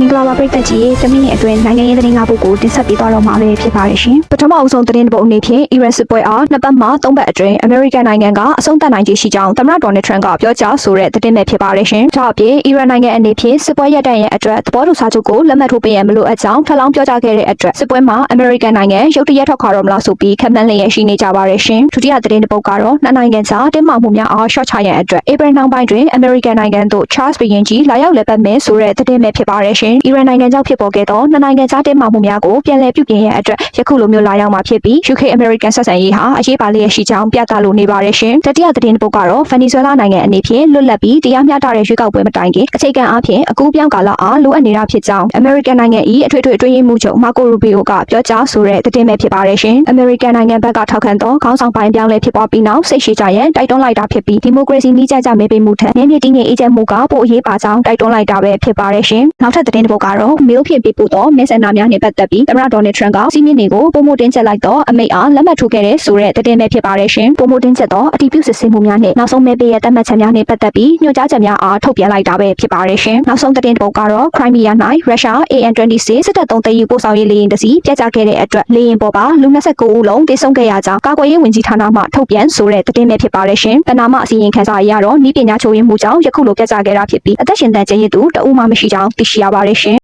မင်္ဂလာပါပရိသတ်ကြီးတမင်းရဲ့အတွင်းနိုင်ငံရေးသတင်းကားပုဂ္ဂိုလ်တင်ဆက်ပေးသွားတော့မှာပဲဖြစ်ပါတယ်ရှင်ပထမအဆုံးသတင်းတစ်ပုဒ်အနေဖြင့်အီရန်စစ်ပွဲအားနှစ်ပတ်မှသုံးပတ်အတွင်းအမေရိကန်နိုင်ငံကအဆုံးသတ်နိုင်ခြေရှိကြောင်းသမ္မတဒေါ်နယ်ထရန့်ကပြောကြားဆိုတဲ့သတင်းပဲဖြစ်ပါတယ်ရှင်ဒါ့အပြင်အီရန်နိုင်ငံအနေဖြင့်စစ်ပွဲရပ်တန့်ရဲ့အတွက်သဘောတူစာချုပ်ကိုလက်မှတ်ထိုးပေးရမလို့အကြောင်းထပ်လောင်းပြောကြားခဲ့တဲ့အတွက်စစ်ပွဲမှာအမေရိကန်နိုင်ငံရုတ်တရက်ထွက်ခွာတော့မလားဆိုပြီးခန့်မှန်းလျက်ရှိနေကြပါတယ်ရှင်ဒုတိယသတင်းတစ်ပုဒ်ကတော့နှစ်နိုင်ငံကြားတင်းမာမှုများအားရှော့ချရန်အတွက်ဧပြီနောက်ပိုင်းတွင်အမေရိကန်နိုင်ငံသို့ Charles ဘီရင်ကြီးလာရောက်လည်ပတ်မယ်ဆိုတဲ့သတင်းပဲဖြစ်ပါတယ်ရှင်အီရန်နိုင်ငံကြောင့်ဖြစ်ပေါ်ခဲ့သောနှစ်နိုင်ငံကြားတင်းမာမှုများကိုပြန်လည်ပြုပြင်ရန်အတွက်ယခုလိုမျိုးလာရောက်မှာဖြစ်ပြီး UK American ဆက်ဆံရေးဟာအရေးပါလျက်ရှိကြောင်းပြသလိုနေပါတယ်ရှင်တတိယသတင်းတစ်ပုဒ်ကတော့ဗင်နီဇွဲလားနိုင်ငံအနေဖြင့်လွတ်လပ်ပြီးတရားမျှတတဲ့ရွေးကောက်ပွဲမတိုင်ခင်အခြေခံအားဖြင့်အကူအပြောင်းကာလအားလိုအပ်နေတာဖြစ်ကြောင်း American နိုင်ငံ၏အထွေထွေအတွင်းရေးမှူးချုပ် Marco Rubio ကပြောကြားဆိုတဲ့သတင်းပဲဖြစ်ပါတယ်ရှင် American နိုင်ငံဘက်ကထောက်ခံသောခေါင်းဆောင်ပိုင်းပြောင်းလဲဖြစ်ပေါ်ပြီးနောက်စိတ်ရှိကြရန်တိုက်တွန်းလိုက်တာဖြစ်ပြီးဒီမိုကရေစီနည်းကျကျမဲပေးမှုထက်နည်းနည်းတည်ငြိမ်အေးချမ်းမှုကပိုအရေးပါကြောင်းတိုက်တွန်းလိုက်တာပဲဖြစ်ပါတယ်ရှင်နောက်ထပ်သတင်းတစ်ပုဒ်ကတော့mail ဖြင့်ပေးပို့သောမဲဆန္ဒများနဲ့ပတ်သက်ပြီးသမ္မတဒေါ်နယ်ထရန့်ကစီးမြင့်တွေကိုပုံမှုတင်းကျပ်လိုက်သောအမိန့်အားလက်မှတ်ထိုးခဲ့တဲ့ဆိုတဲ့သတင်းပဲဖြစ်ပါတယ်ရှင်ပုံမှုတင်းကျပ်သောအတည်ပြုစစ်ဆေးမှုများနဲ့နောက်ဆုံးမဲပေးရဲ့သတ်မှတ်ချက်များနဲ့ပတ်သက်ပြီးညွှန်ကြားချက်များအားထုတ်ပြန်လိုက်တာပဲဖြစ်ပါတယ်ရှင်နောက်ဆုံးသတင်းတစ်ပုဒ်ကတော့ Crimea ၌ရုရှား AN-26 စစ်တပ်သုံးသိမ်းယူပို့ဆောင်ရေးလေယာဉ်တစ်စီးပြတ်ကျခဲ့တဲ့အတွက်လေယာဉ်ပေါ်ပါလူ29ဦးလုံးသေဆုံးခဲ့ရကြောင်းကာကွယ်ရေးဝန်ကြီးဌာနမှထုတ်ပြန်ဆိုတဲ့သတင်းပဲဖြစ်ပါတယ်ရှင်ပနာမအစီရင်ခံစာအရတော့ဤပညာချိုးယွင်းမှုကြောင့်ယခုလိုပြတ်ကျခဲ့တာဖြစ်ပြီးအသက်ရှင်တန်ကျရည်သူတအူးမှမရှိကြောင်းသိရှိရပါတယ်ရှင်